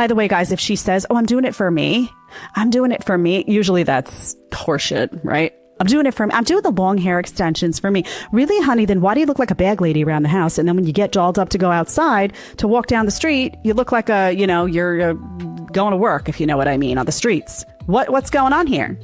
By the way, guys, if she says, oh, I'm doing it for me, usually that's horseshit, right? I'm doing the long hair extensions for me. Really, honey, then why do you look like a bag lady around the house? And then when you get dolled up to go outside to walk down the street, you look like you're going to work, if you know what I mean, on the streets. What's going on here?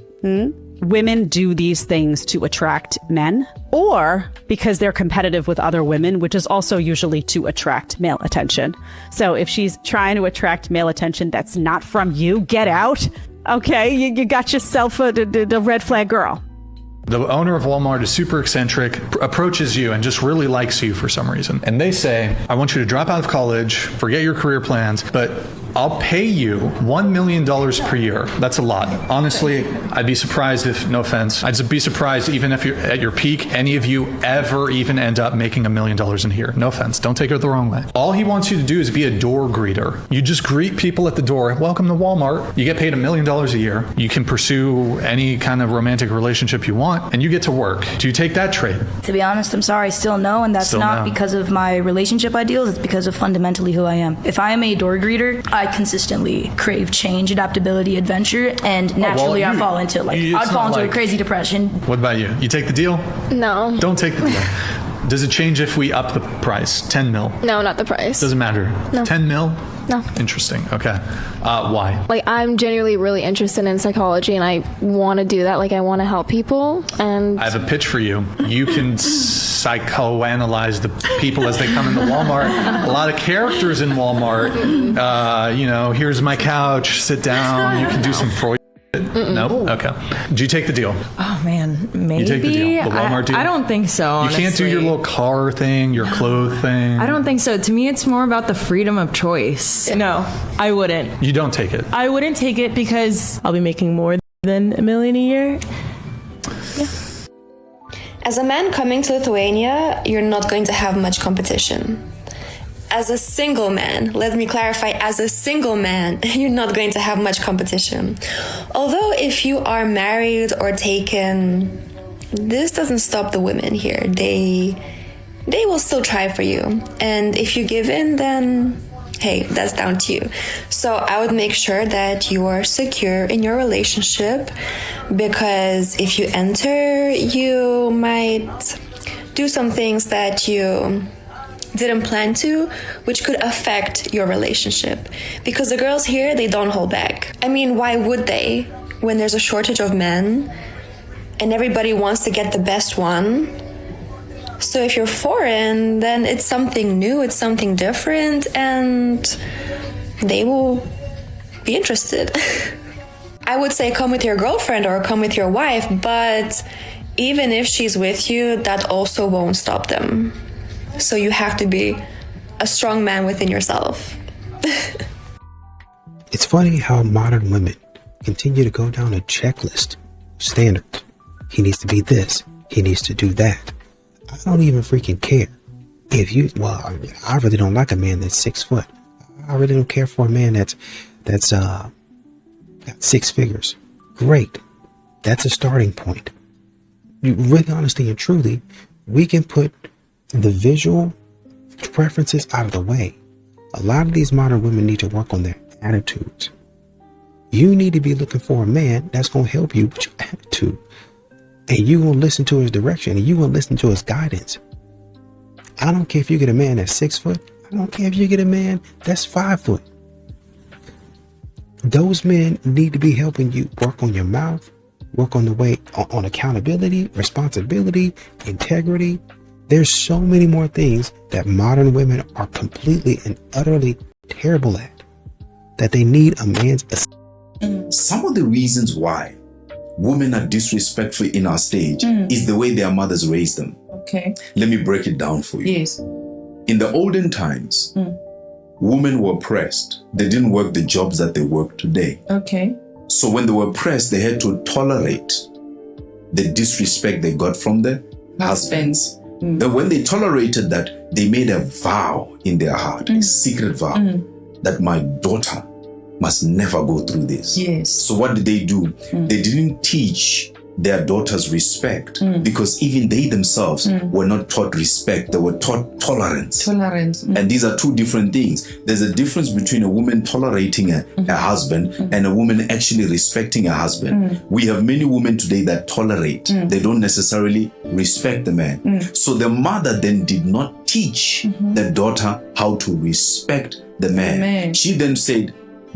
Women do these things to attract men, or because they're competitive with other women, which is also usually to attract male attention. So if she's trying to attract male attention that's not from you, get out. Okay, you got yourself a red flag girl. The owner of Walmart is super eccentric, approaches you and just really likes you for some reason. And they say, I want you to drop out of college, forget your career plans, but I'll pay you $1 million per year. That's a lot. Honestly, I'd be surprised if, no offense, I'd be surprised even if you're at your peak, any of you ever even end up making $1 million in here. No offense. Don't take it the wrong way. All he wants you to do is be a door greeter. You just greet people at the door. Welcome to Walmart. You get paid $1 million a year. You can pursue any kind of romantic relationship you want, and you get to work. Do you take that trade? To be honest, I'm sorry, still no, and that's not because of my relationship ideals. It's because of fundamentally who I am. If I am a door greeter, I consistently crave change, adaptability, adventure, and naturally I fall into a crazy depression. What about you? You take the deal? No. Don't take the deal. Does it change if we up the price? 10 mil? No, not the price. Doesn't matter. No. 10 mil? No. Interesting. Okay. Why? Like, I'm genuinely really interested in psychology, and I want to do that. Like, I want to help people, and I have a pitch for you. You can psychoanalyze the people as they come into Walmart. A lot of characters in Walmart. Here's my couch. Sit down. You can do some Freud. No? Okay. Do you take the deal? Oh, man. Maybe. You take the deal? The Walmart deal? I don't think so, honestly. You can't do your little car thing, your clothes thing? I don't think so. To me, it's more about the freedom of choice. No, I wouldn't. You don't take it? I wouldn't take it because I'll be making more than $1 million a year. Yeah. As a man coming to Lithuania, you're not going to have much competition. As a single man, let me clarify, as a single man, you're not going to have much competition. Although if you are married or taken, this doesn't stop the women here. They will still try for you. And if you give in, then hey, that's down to you. So I would make sure that you are secure in your relationship, because if you enter, you might do some things that you didn't plan to, which could affect your relationship. Because the girls here, they don't hold back. I mean, why would they? When there's a shortage of men and everybody wants to get the best one. So if you're foreign, then it's something new, it's something different, and they will be interested. I would say come with your girlfriend or come with your wife, but even if she's with you, that also won't stop them. So you have to be a strong man within yourself. It's funny how modern women continue to go down a checklist standards. He needs to be this. He needs to do that. I don't even freaking care. I really don't like a man that's 6 foot. I really don't care for a man that's got 6 figures. Great. That's a starting point. Really, honestly and truly, we can put the visual preferences out of the way. A lot of these modern women need to work on their attitudes. You need to be looking for a man that's going to help you with your attitude. And you will listen to his direction, and you will listen to his guidance. I don't care if you get a man that's 6 foot. I don't care if you get a man that's 5 foot. Those men need to be helping you work on your mouth, work on the way on accountability, responsibility, integrity. There's so many more things that modern women are completely and utterly terrible at, that they need a man's assistance. Some of the reasons why women are disrespectful in our stage is the way their mothers raised them. Okay. Let me break it down for you. Yes. In the olden times, women were oppressed. They didn't work the jobs that they work today. Okay. So when they were oppressed, they had to tolerate the disrespect they got from their husbands. And when they tolerated that, they made a vow in their heart, a secret vow, that my daughter must never go through this. Yes. So what did they do? They didn't teach their daughters respect, because even they themselves were not taught respect. They were taught tolerance. And these are two different things. There's a difference between a woman tolerating a husband and a woman actually respecting a husband. We have many women today that tolerate. They don't necessarily respect the man. So the mother then did not teach the daughter how to respect the man. She then said,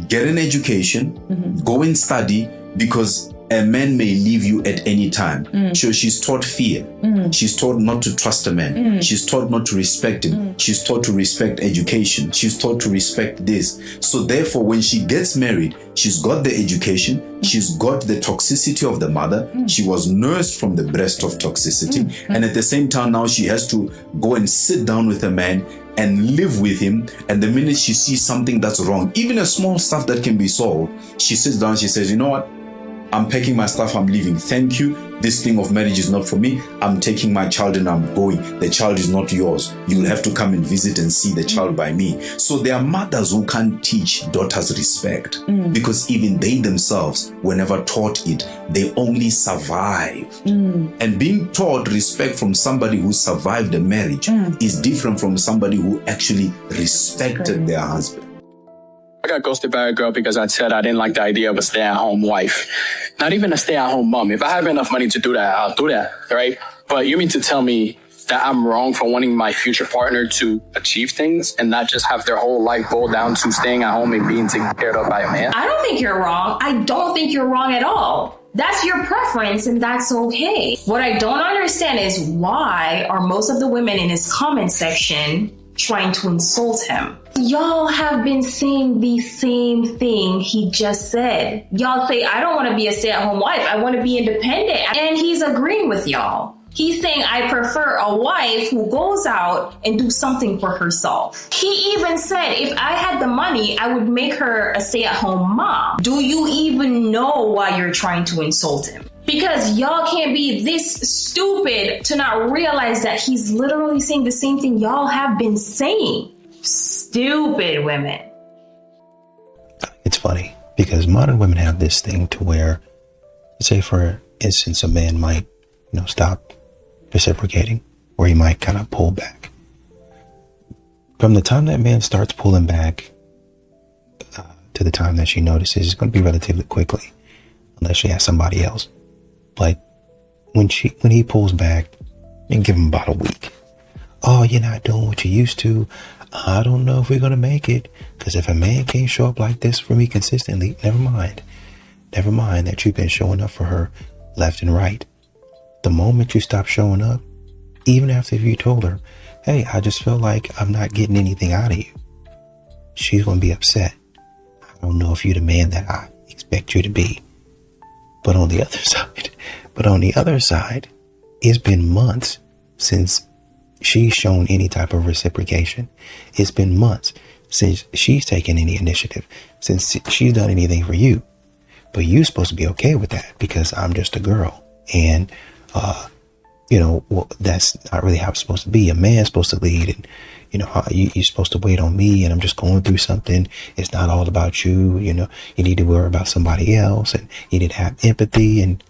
get an education, go and study, because a man may leave you at any time. So she's taught fear. She's taught not to trust a man. She's taught not to respect him. She's taught to respect education. She's taught to respect this. So therefore, when she gets married, she's got the education. She's got the toxicity of the mother. She was nursed from the breast of toxicity. And at the same time, now she has to go and sit down with a man and live with him. And the minute she sees something that's wrong, even a small stuff that can be solved, she sits down, she says, you know what? I'm packing my stuff, I'm leaving. Thank you. This thing of marriage is not for me. I'm taking my child and I'm going. The child is not yours. You'll have to come and visit and see the child by me. So there are mothers who can't teach daughters respect, because even they themselves were never taught it. They only survived. And being taught respect from somebody who survived a marriage is different from somebody who actually respected their husband. I got ghosted by a girl because I said I didn't like the idea of a stay-at-home wife. Not even a stay-at-home mom. If I have enough money to do that, I'll do that, right? But you mean to tell me that I'm wrong for wanting my future partner to achieve things and not just have their whole life boil down to staying at home and being taken care of by a man? I don't think you're wrong. I don't think you're wrong at all. That's your preference and that's okay. What I don't understand is why are most of the women in his comment section trying to insult him? Y'all have been saying the same thing he just said. Y'all say, I don't want to be a stay-at-home wife. I want to be independent. And he's agreeing with y'all. He's saying, I prefer a wife who goes out and do something for herself. He even said, if I had the money, I would make her a stay-at-home mom. Do you even know why you're trying to insult him? Because y'all can't be this stupid to not realize that he's literally saying the same thing y'all have been saying. Stupid women. It's funny because modern women have this thing to where, say for instance, a man might, stop reciprocating, or he might kind of pull back. From the time that man starts pulling back to the time that she notices, it's going to be relatively quickly, unless she has somebody else. But when he pulls back, and give him about a week. Oh, you're not doing what you used to. I don't know if we're going to make it. Because if a man can't show up like this for me consistently, never mind that you've been showing up for her left and right. The moment you stop showing up, even after you told her, hey, I just feel like I'm not getting anything out of you, she's going to be upset. I don't know if you're the man that I expect you to be. But on the other side, it's been months since she's shown any type of reciprocation. It's been months since she's taken any initiative, since she's done anything for you. But you're supposed to be okay with that because I'm just a girl. And, that's not really how it's supposed to be. A man's supposed to lead, and, you're supposed to wait on me, and I'm just going through something. It's not all about you. You need to worry about somebody else, and you need to have empathy, and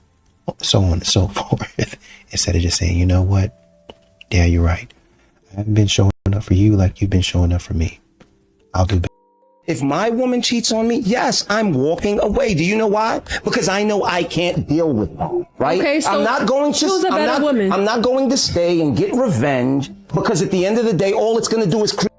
so on and so forth. Instead of just saying, you know what? Yeah, you're right. I haven't been showing up for you like you've been showing up for me. I'll do better. If my woman cheats on me, yes, I'm walking away. Do you know why? Because I know I can't deal with that, right? Okay, so I'm not going to. who's a better woman? I'm not going to stay and get revenge, because at the end of the day, all it's going to do is create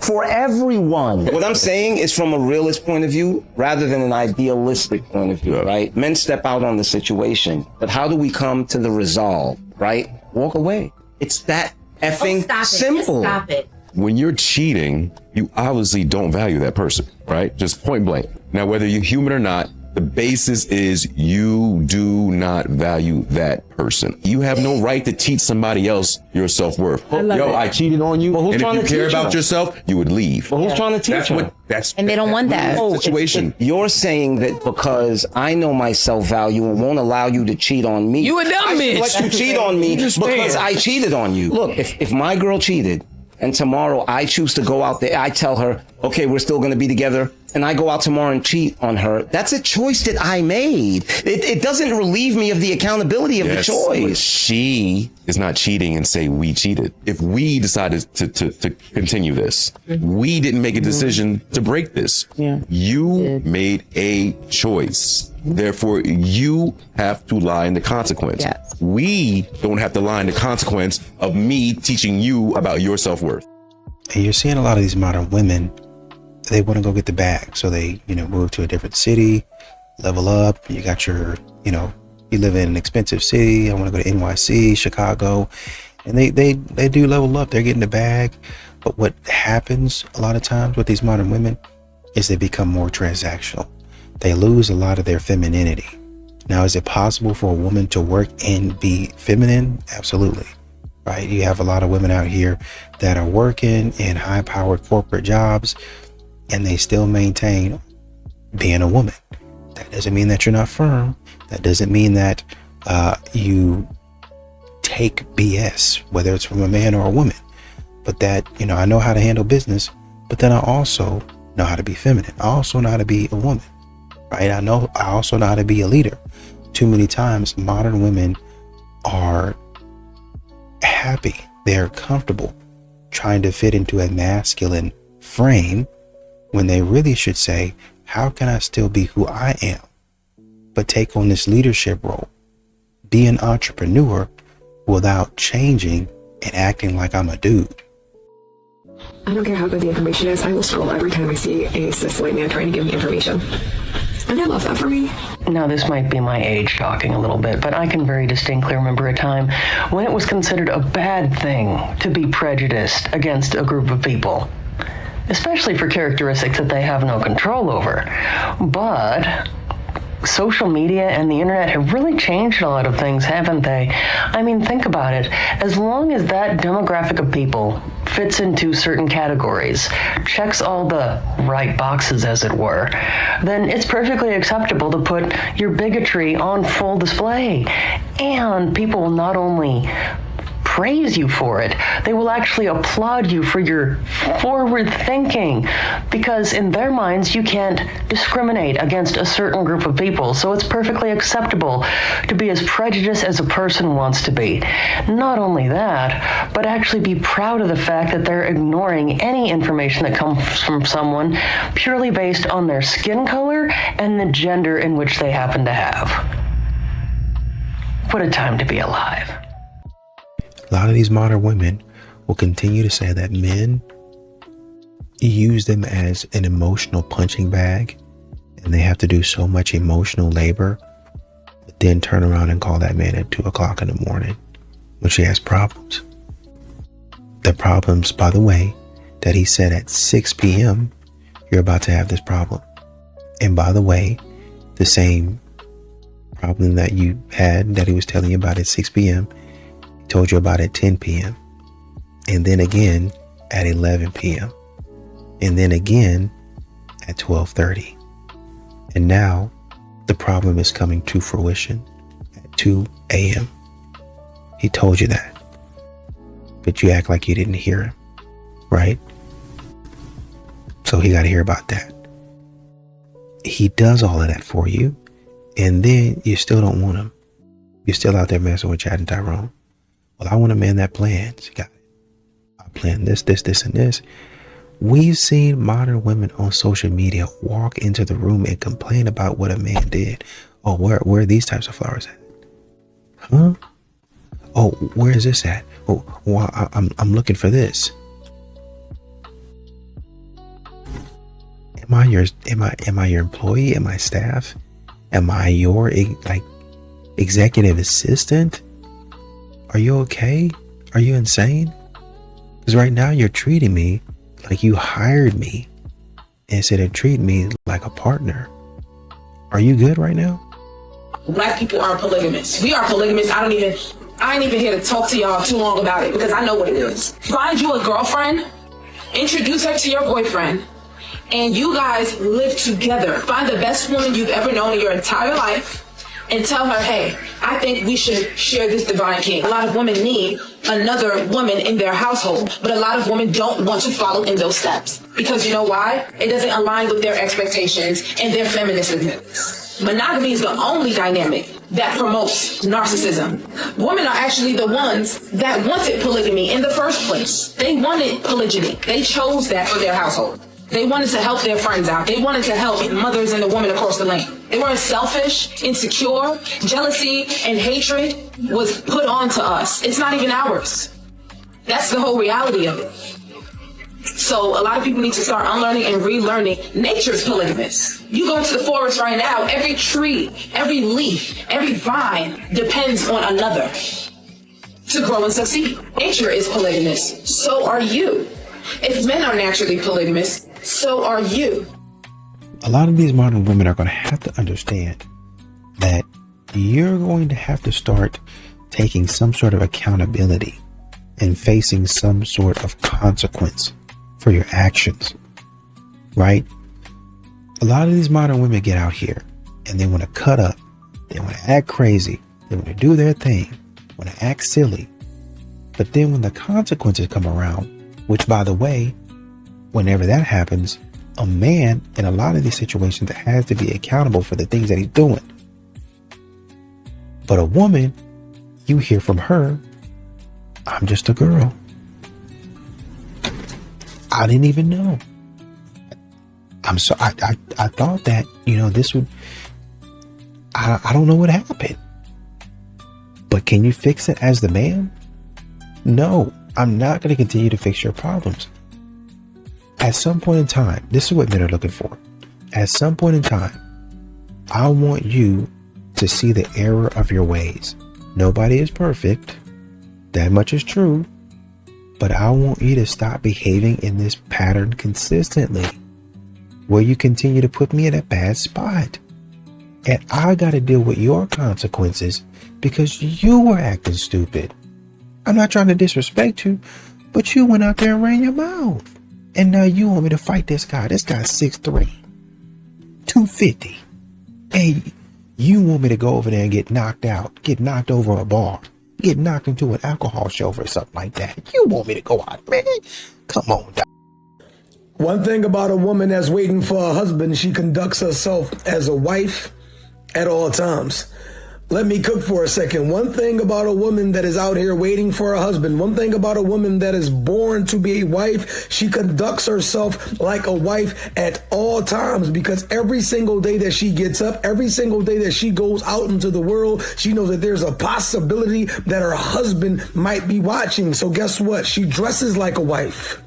for everyone. What I'm saying is from a realist point of view rather than an idealistic point of view, right? Men step out on the situation, but how do we come to the resolve, right? Walk away. It's that effing simple. Just stop it. When you're cheating, you obviously don't value that person, right? Just point blank. Now, whether you're human or not, the basis is you do not value that person. You have no right to teach somebody else your self-worth. I cheated on you, and if you care about yourself, you would leave. Well, who's trying to teach you? And they don't want that. Situation. You're saying that because I know my self-value and won't allow you to cheat on me. You a dumb bitch. Let you cheat on me because I cheated on you. Look, if my girl cheated, and tomorrow I choose to go out there, I tell her, okay, we're still going to be together, and I go out tomorrow and cheat on her, that's a choice that I made. It doesn't relieve me of the accountability of the choice. She is not cheating and say we cheated. If we decided to continue this, we didn't make a decision to break this. You made a choice. Therefore, you have to lie in the consequence. We don't have to lie in the consequence of me teaching you about your self-worth. And you're seeing a lot of these modern women, they want to go get the bag. So they, move to a different city, level up. You got your, you live in an expensive city. I want to go to NYC, Chicago. And they do level up. They're getting the bag. But what happens a lot of times with these modern women is they become more transactional. They lose a lot of their femininity. Now, is it possible for a woman to work and be feminine? Absolutely. Right? You have a lot of women out here that are working in high-powered corporate jobs, and they still maintain being a woman. That doesn't mean that you're not firm. That doesn't mean that you take BS, whether it's from a man or a woman. But that, I know how to handle business, but then I also know how to be feminine. I also know how to be a woman. Right? I also know how to be a leader. Too many times, modern women are happy. They're comfortable trying to fit into a masculine frame when they really should say, how can I still be who I am, but take on this leadership role, be an entrepreneur without changing and acting like I'm a dude? I don't care how good the information is. I will scroll every time I see a cis white man trying to give me information. And I love that for me. Now, this might be my age talking a little bit, but I can very distinctly remember a time when it was considered a bad thing to be prejudiced against a group of people, especially for characteristics that they have no control over. But social media and the internet have really changed a lot of things, haven't they? I mean, think about it. As long as that demographic of people fits into certain categories, checks all the right boxes, as it were, then it's perfectly acceptable to put your bigotry on full display. And people will not only praise you for it, they will actually applaud you for your forward thinking, because in their minds you can't discriminate against a certain group of people. So it's perfectly acceptable to be as prejudiced as a person wants to be. Not only that, but actually be proud of the fact that they're ignoring any information that comes from someone purely based on their skin color and the gender in which they happen to have. What a time to be alive. A lot of these modern women will continue to say that men use them as an emotional punching bag, and they have to do so much emotional labor, but then turn around and call that man at 2:00 in the morning when she has problems. The problems, by the way, that he said at 6 p.m., you're about to have this problem. And by the way, the same problem that you had that he was telling you about at 6 p.m., told you about at 10 p.m. and then again at 11 p.m. and then again at 12:30. And now the problem is coming to fruition at 2 a.m. He told you that, but you act like you didn't hear him, right? So he got to hear about that. He does all of that for you, and then you still don't want him. You're still out there messing with Chad and Tyrone. Well, I want a man that plans. Got it. I plan this, and this. We've seen modern women on social media walk into the room and complain about what a man did. Oh, where are these types of flowers at? Huh? Oh, where is this at? Oh, well, I'm looking for this. Am I your employee? Am I staff? Am I your executive assistant? Are you okay? Are you insane? Because right now you're treating me like you hired me instead of treating me like a partner. Are you good right now? Black people aren't polygamous. We are polygamous. I ain't even here to talk to y'all too long about it because I know what it is. Find you a girlfriend, introduce her to your boyfriend, and you guys live together. Find the best woman you've ever known in your entire life and tell her, hey, I think we should share this divine king. A lot of women need another woman in their household, but a lot of women don't want to follow in those steps. Because you know why? It doesn't align with their expectations and their feminism. Monogamy is the only dynamic that promotes narcissism. Women are actually the ones that wanted polygamy in the first place. They wanted polygyny. They chose that for their household. They wanted to help their friends out. They wanted to help mothers and the women across the land. They weren't selfish, insecure. Jealousy and hatred was put onto us. It's not even ours. That's the whole reality of it. So a lot of people need to start unlearning and relearning. Nature's polygamous. You go into the forest right now, every tree, every leaf, every vine depends on another to grow and succeed. Nature is polygamous. So are you. If men are naturally polygamous, so are you. A lot of these modern women are going to have to understand that you're going to have to start taking some sort of accountability and facing some sort of consequence for your actions, right? A lot of these modern women get out here and they want to cut up, they want to act crazy, they want to do their thing, want to act silly. But then when the consequences come around, which by the way, whenever that happens, a man in a lot of these situations has to be accountable for the things that he's doing. But a woman, you hear from her, I'm just a girl. I didn't even know. I thought that, this would, I don't know what happened. But can you fix it as the man? No, I'm not going to continue to fix your problems. At some point in time, this is what men are looking for. At some point in time, I want you to see the error of your ways. Nobody is perfect. That much is true. But I want you to stop behaving in this pattern consistently, where you continue to put me in a bad spot. And I got to deal with your consequences because you were acting stupid. I'm not trying to disrespect you, but you went out there and ran your mouth. And now you want me to fight this guy. This guy's 6'3", 250. Hey, you want me to go over there and get knocked out, get knocked over a bar, get knocked into an alcohol shelf or something like that. You want me to go out, man? Come on, dog. One thing about a woman that's waiting for a husband, she conducts herself as a wife at all times. Let me cook for a second. One thing about a woman that is out here waiting for a husband, one thing about a woman that is born to be a wife, she conducts herself like a wife at all times, because every single day that she gets up, every single day that she goes out into the world, she knows that there's a possibility that her husband might be watching. So guess what? She dresses like a wife.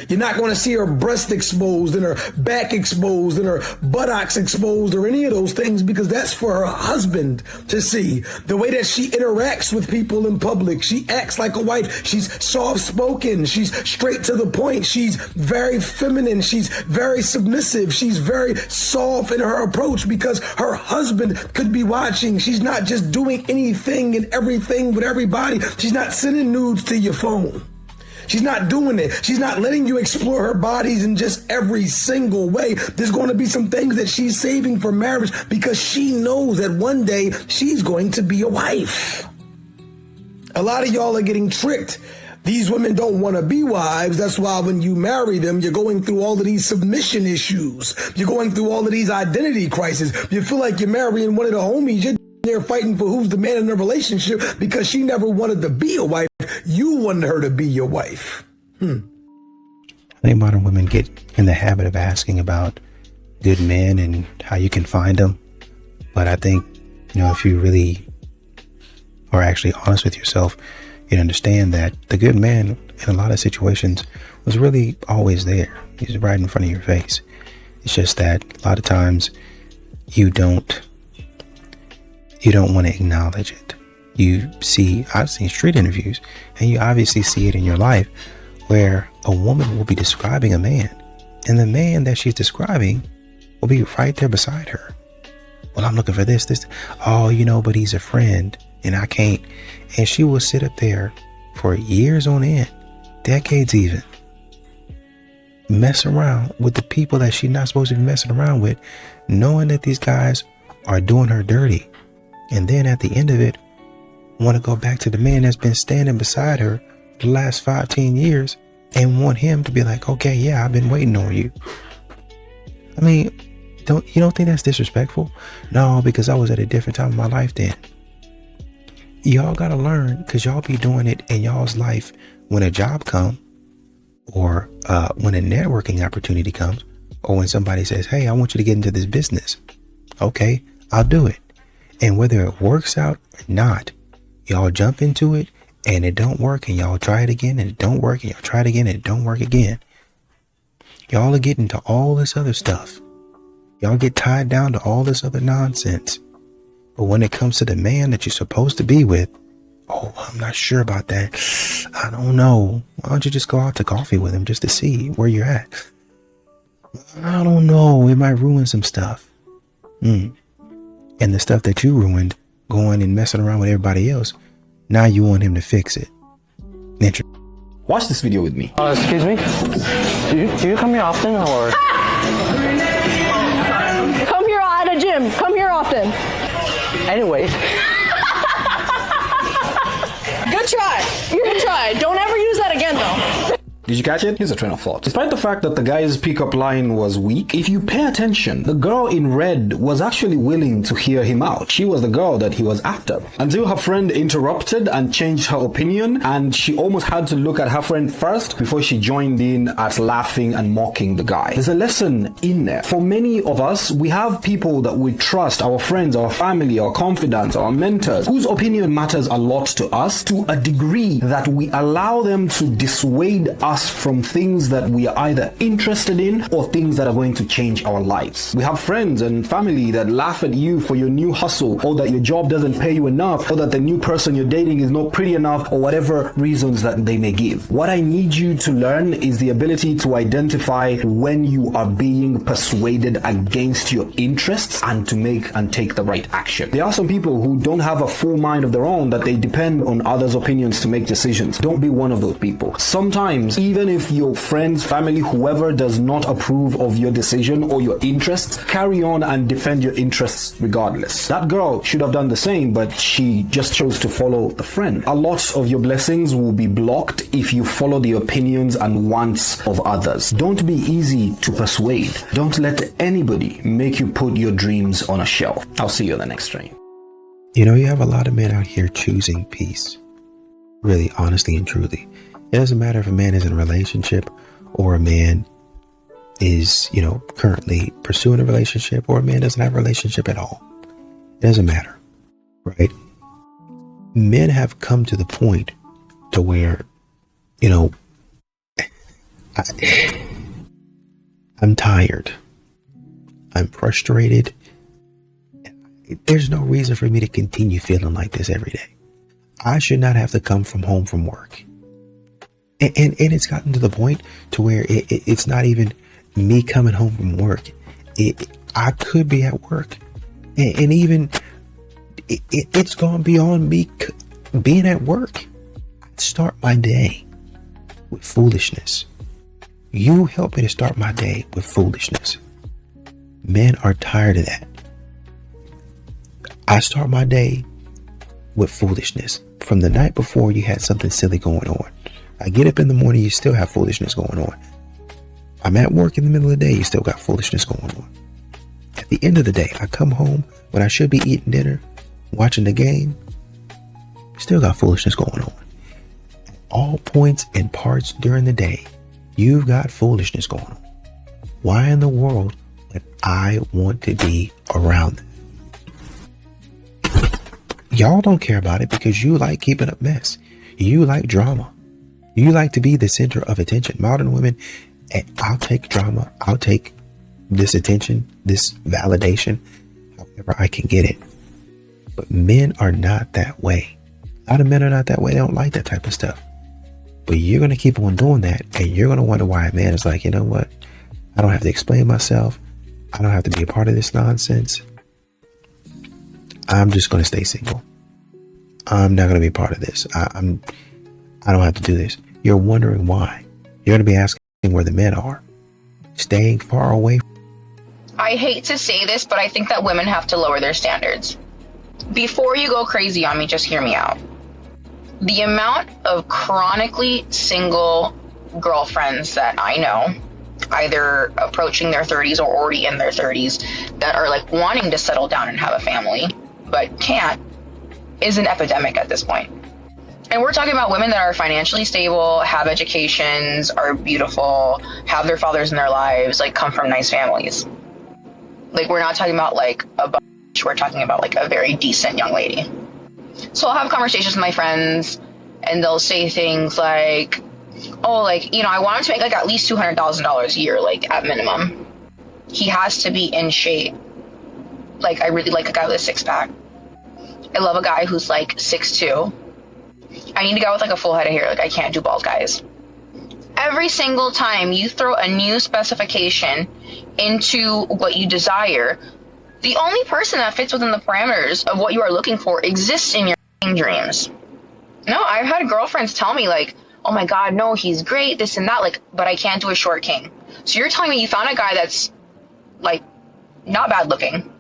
You're not going to see her breast exposed and her back exposed and her buttocks exposed or any of those things, because that's for her husband to see. The way that she interacts with people in public, she acts like a wife. She's soft-spoken. She's straight to the point. She's very feminine. She's very submissive. She's very soft in her approach because her husband could be watching. She's not just doing anything and everything with everybody. She's not sending nudes to your phone. She's not doing it. She's not letting you explore her bodies in just every single way. There's going to be some things that she's saving for marriage because she knows that one day she's going to be a wife. A lot of y'all are getting tricked. These women don't want to be wives. That's why when you marry them, you're going through all of these submission issues. You're going through all of these identity crises. You feel like you're marrying one of the homies. You're there fighting for who's the man in the relationship because she never wanted to be a wife. You wanted her to be your wife. I think modern women get in the habit of asking about good men and how you can find them. But I think, if you really are actually honest with yourself, you'd understand that the good man in a lot of situations was really always there. He's right in front of your face. It's just that a lot of times you don't want to acknowledge it. I've seen street interviews, and you obviously see it in your life where a woman will be describing a man, and the man that she's describing will be right there beside her. Well, I'm looking for this. Oh, but he's a friend, and I can't. And she will sit up there for years on end, decades even, mess around with the people that she's not supposed to be messing around with, knowing that these guys are doing her dirty. And then at the end of it, want to go back to the man that's been standing beside her for the last 5-10 years and want him to be like, okay, yeah, I've been waiting on you. I mean, you don't think that's disrespectful? No, because I was at a different time of my life then. Y'all gotta learn, because y'all be doing it in y'all's life when a job comes, or when a networking opportunity comes, or when somebody says, hey, I want you to get into this business. Okay, I'll do it. And whether it works out or not, y'all jump into it and it don't work, and y'all try it again and it don't work, and y'all try it again and it don't work again. Y'all are getting to all this other stuff. Y'all get tied down to all this other nonsense. But when it comes to the man that you're supposed to be with, oh, I'm not sure about that. I don't know. Why don't you just go out to coffee with him just to see where you're at? I don't know. It might ruin some stuff. And the stuff that you ruined, going and messing around with everybody else, now you want him to fix it. Watch this video with me. Excuse me? Do you come here often, or? Come here at a gym. Come here often. Anyways. Good try. Good try. Don't ever use that again, though. Did you catch it? Here's a train of thought. Despite the fact that the guy's pickup line was weak, if you pay attention, the girl in red was actually willing to hear him out. She was the girl that he was after. Until her friend interrupted and changed her opinion, and she almost had to look at her friend first before she joined in at laughing and mocking the guy. There's a lesson in there. For many of us, we have people that we trust, our friends, our family, our confidants, our mentors, whose opinion matters a lot to us, to a degree that we allow them to dissuade us from things that we are either interested in or things that are going to change our lives. We have friends and family that laugh at you for your new hustle, or that your job doesn't pay you enough, or that the new person you're dating is not pretty enough, or whatever reasons that they may give. What I need you to learn is the ability to identify when you are being persuaded against your interests and to make and take the right action. There are some people who don't have a full mind of their own, that they depend on others' opinions to make decisions. Don't be one of those people. Sometimes, even if your friends, family, whoever does not approve of your decision or your interests, carry on and defend your interests regardless. That girl should have done the same, but she just chose to follow the friend. A lot of your blessings will be blocked if you follow the opinions and wants of others. Don't be easy to persuade. Don't let anybody make you put your dreams on a shelf. I'll see you on the next stream. You know, you have a lot of men out here choosing peace. Really, honestly and truly. It doesn't matter if a man is in a relationship or a man is, currently pursuing a relationship, or a man doesn't have a relationship at all. It doesn't matter, right? Men have come to the point to where, I'm tired. I'm frustrated. There's no reason for me to continue feeling like this every day. I should not have to come home from work. And it's gotten to the point to where it's not even me coming home from work. I could be at work. And even it's gone beyond me being at work. I start my day with foolishness. You help me to start my day with foolishness. Men are tired of that. I start my day with foolishness. From the night before, you had something silly going on. I get up in the morning, you still have foolishness going on. I'm at work in the middle of the day, you still got foolishness going on. At the end of the day, I come home when I should be eating dinner, watching the game, still got foolishness going on. At all points and parts during the day, you've got foolishness going on. Why in the world would I want to be around them? Y'all don't care about it because you like keeping up mess. You like drama. You like to be the center of attention. Modern women, I'll take drama. I'll take this attention, this validation, however I can get it. But men are not that way. A lot of men are not that way. They don't like that type of stuff. But you're going to keep on doing that. And you're going to wonder why a man is like, you know what? I don't have to explain myself. I don't have to be a part of this nonsense. I'm just going to stay single. I'm not going to be part of this. I don't have to do this. You're wondering why. You're going to be asking where the men are. Staying far away. I hate to say this, but I think that women have to lower their standards. before you go crazy on me, just hear me out. The amount of chronically single girlfriends that I know, either approaching their 30s or already in their 30s, that are like wanting to settle down and have a family, but can't, is an epidemic at this point. And we're talking about women that are financially stable, have educations, are beautiful, have their fathers in their lives, like come from nice families. Like, we're not talking about like a bunch, we're talking about like a very decent young lady. So I'll have conversations with my friends and they'll say things like, oh, like, you know, I want him to make like at least $200,000 a year, like at minimum. He has to be in shape. Like, I really like a guy with a six pack. I love a guy who's like 6'2". I need a guy with like a full head of hair. Like, I can't do bald guys. Every single time you throw a new specification into what you desire, the only person that fits within the parameters of what you are looking for exists in your dreams. No, I've had girlfriends tell me like, oh my God, no, he's great, this and that, like, but I can't do a short king. So you're telling me you found a guy that's like not bad looking,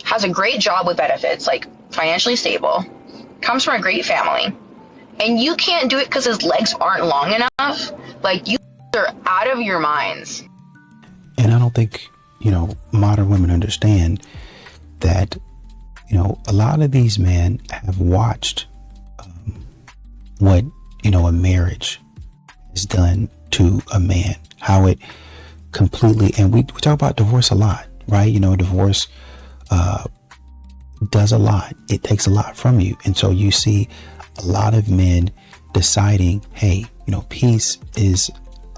has a great job with benefits, like financially stable, comes from a great family, and you can't do it because his legs aren't long enough? Like, you are out of your minds. And I don't think, you know, modern women understand that, you know, a lot of these men have watched what, you know, a marriage has done to a man, how it completely, and we talk about divorce a lot, right? You know, divorce does a lot. It takes a lot from you. And so you see a lot of men deciding, hey, you know, peace is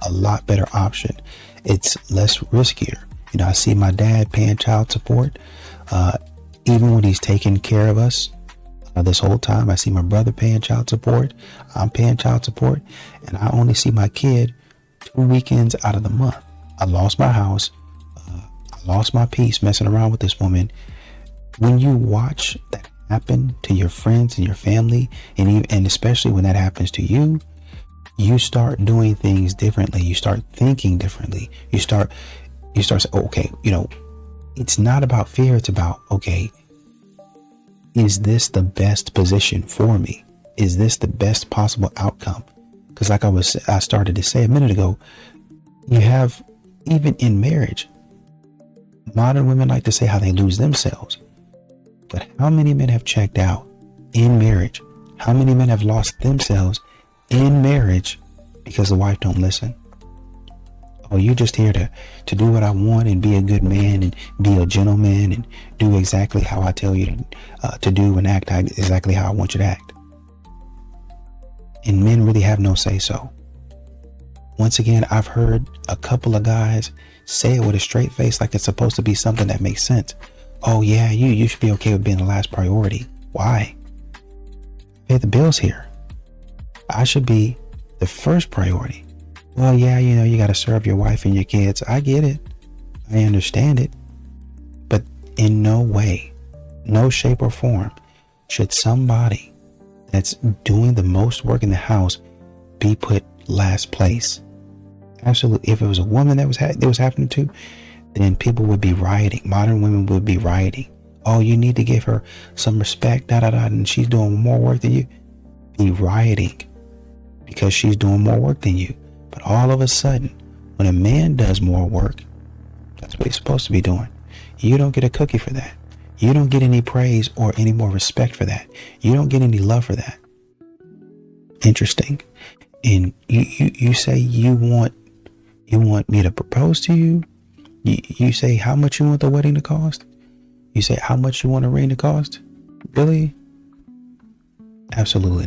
a lot better option. It's less riskier. You know, I see my dad paying child support, even when he's taking care of us this whole time. I see my brother paying child support. I'm paying child support, and I only see my kid 2 weekends out of the month. I lost my house. I lost my peace messing around with this woman. When you watch that happen to your friends and your family, and especially when that happens to you, you start doing things differently. You start thinking differently. You start saying, okay, you know, it's not about fear. It's about, okay, is this the best position for me? Is this the best possible outcome? Because like I started to say a minute ago, you have, even in marriage, modern women like to say how they lose themselves. But how many men have checked out in marriage? How many men have lost themselves in marriage because the wife don't listen? Oh, you're just here to do what I want and be a good man and be a gentleman and do exactly how I tell you to do and act exactly how I want you to act. And men really have no say so. Once again, I've heard a couple of guys say it with a straight face like it's supposed to be something that makes sense. Oh yeah, you should be okay with being the last priority. Why? Pay the bills here. I should be the first priority. Well, yeah, you know, you got to serve your wife and your kids. I get it. I understand it. But in no way, no shape or form should somebody that's doing the most work in the house be put last place. Absolutely. If it was a woman that was happening to, then people would be rioting. Modern women would be rioting. Oh, you need to give her some respect, and she's doing more work than you. Be rioting because she's doing more work than you. But all of a sudden, when a man does more work, that's what he's supposed to be doing. You don't get a cookie for that. You don't get any praise or any more respect for that. You don't get any love for that. Interesting. And you say you want me to propose to you. You say how much you want the wedding to cost. You say how much you want a ring to cost. Really? Absolutely.